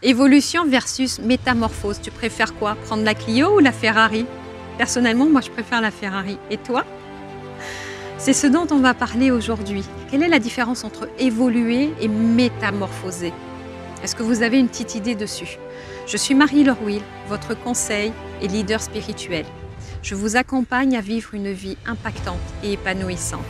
Évolution versus métamorphose. Tu préfères quoi? Prendre la Clio ou la Ferrari? Personnellement, moi, je préfère la Ferrari. Et toi? C'est ce dont on va parler aujourd'hui. Quelle est la différence entre évoluer et métamorphoser? Est-ce que vous avez une petite idée dessus? Je suis Marie-Laure Will, votre conseil et leader spirituel. Je vous accompagne à vivre une vie impactante et épanouissante.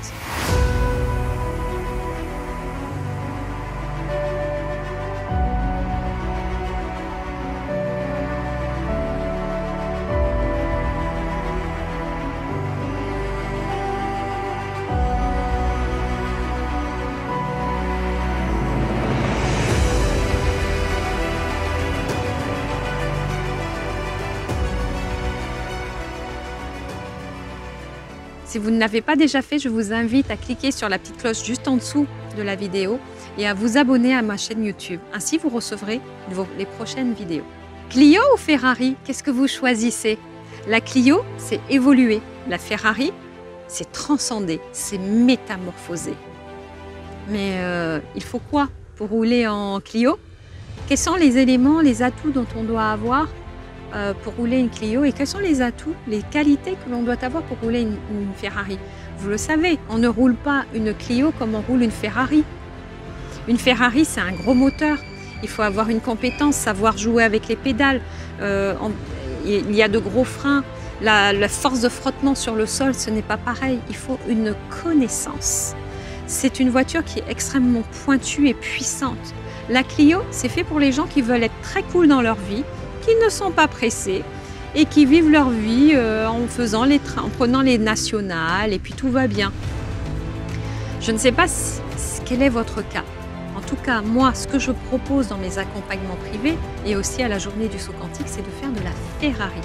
Si vous ne l'avez pas déjà fait, je vous invite à cliquer sur la petite cloche juste en dessous de la vidéo et à vous abonner à ma chaîne YouTube. Ainsi, vous recevrez les prochaines vidéos. Clio ou Ferrari, qu'est-ce que vous choisissez? La Clio, c'est évoluer. La Ferrari, c'est transcender, c'est métamorphoser. Mais il faut quoi pour rouler en Clio? Quels sont les éléments, les atouts dont on doit avoir pour rouler une Clio et quels sont les atouts, les qualités que l'on doit avoir pour rouler une Ferrari? Vous le savez, on ne roule pas une Clio comme on roule une Ferrari. Une Ferrari, c'est un gros moteur. Il faut avoir une compétence, savoir jouer avec les pédales. Il y a de gros freins. La force de frottement sur le sol, ce n'est pas pareil. Il faut une connaissance. C'est une voiture qui est extrêmement pointue et puissante. La Clio, c'est fait pour les gens qui veulent être très cool dans leur vie, qui ne sont pas pressés et qui vivent leur vie en faisant les trains, en prenant les nationales et puis tout va bien. Je ne sais pas quel est votre cas. En tout cas, moi, ce que je propose dans mes accompagnements privés et aussi à la journée du saut quantique, c'est de faire de la Ferrari.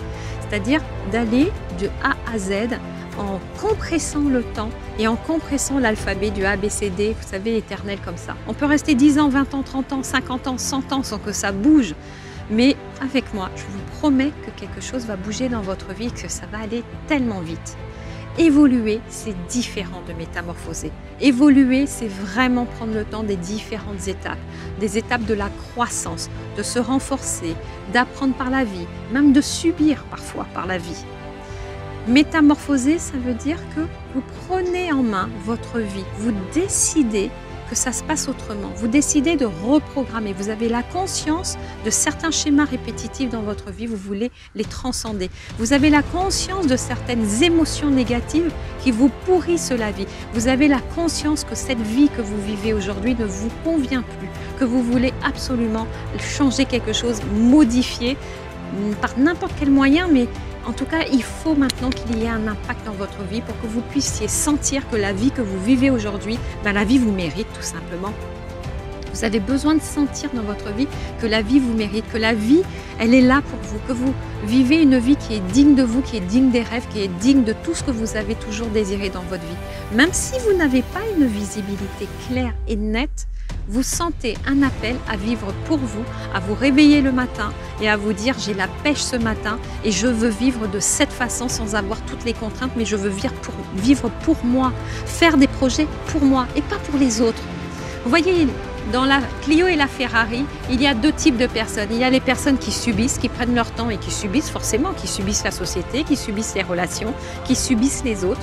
C'est-à-dire d'aller de A à Z en compressant le temps et en compressant l'alphabet du A, B, C, D, vous savez, éternel comme ça. On peut rester 10 ans, 20 ans, 30 ans, 50 ans, 100 ans sans que ça bouge. Mais avec moi, je vous promets que quelque chose va bouger dans votre vie et que ça va aller tellement vite. Évoluer, c'est différent de métamorphoser. Évoluer, c'est vraiment prendre le temps des différentes étapes. Des étapes de la croissance, de se renforcer, d'apprendre par la vie, même de subir parfois par la vie. Métamorphoser, ça veut dire que vous prenez en main votre vie. Vous décidez que ça se passe autrement. Vous décidez de reprogrammer. Vous avez la conscience de certains schémas répétitifs dans votre vie. Vous voulez les transcender. Vous avez la conscience de certaines émotions négatives qui vous pourrissent la vie. Vous avez la conscience que cette vie que vous vivez aujourd'hui ne vous convient plus, que vous voulez absolument changer quelque chose, modifier par n'importe quel moyen, mais en tout cas, il faut maintenant qu'il y ait un impact dans votre vie pour que vous puissiez sentir que la vie que vous vivez aujourd'hui, la vie vous mérite tout simplement. Vous avez besoin de sentir dans votre vie que la vie vous mérite, que la vie, elle est là pour vous, que vous vivez une vie qui est digne de vous, qui est digne des rêves, qui est digne de tout ce que vous avez toujours désiré dans votre vie. Même si vous n'avez pas une visibilité claire et nette, vous sentez un appel à vivre pour vous, à vous réveiller le matin et à vous dire j'ai la pêche ce matin et je veux vivre de cette façon sans avoir toutes les contraintes, mais je veux vivre pour moi, faire des projets pour moi et pas pour les autres. Vous voyez, dans la Clio et la Ferrari, il y a deux types de personnes. Il y a les personnes qui subissent, qui prennent leur temps et qui subissent forcément, qui subissent la société, qui subissent les relations, qui subissent les autres.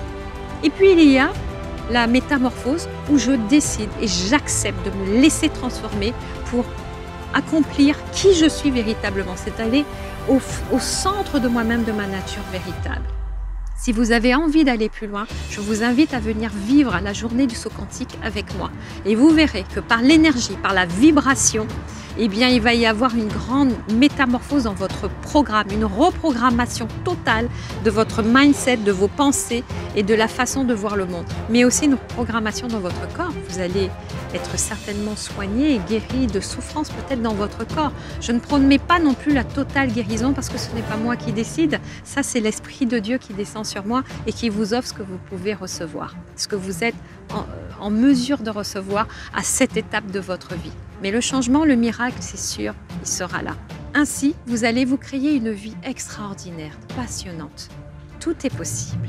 Et puis il y a la métamorphose où je décide et j'accepte de me laisser transformer pour accomplir qui je suis véritablement, c'est aller au centre de moi-même, de ma nature véritable. Si vous avez envie d'aller plus loin, je vous invite à venir vivre la journée du saut quantique avec moi. Et vous verrez que par l'énergie, par la vibration, eh bien, il va y avoir une grande métamorphose dans votre programme, une reprogrammation totale de votre mindset, de vos pensées et de la façon de voir le monde. Mais aussi une programmation dans votre corps. Vous allez être certainement soigné et guéri de souffrances peut-être dans votre corps. Je ne promets pas non plus la totale guérison parce que ce n'est pas moi qui décide. Ça, c'est l'Esprit de Dieu qui descend sur moi et qui vous offre ce que vous pouvez recevoir, ce que vous êtes en mesure de recevoir à cette étape de votre vie. Mais le changement, le miracle, c'est sûr, il sera là. Ainsi, vous allez vous créer une vie extraordinaire, passionnante. Tout est possible.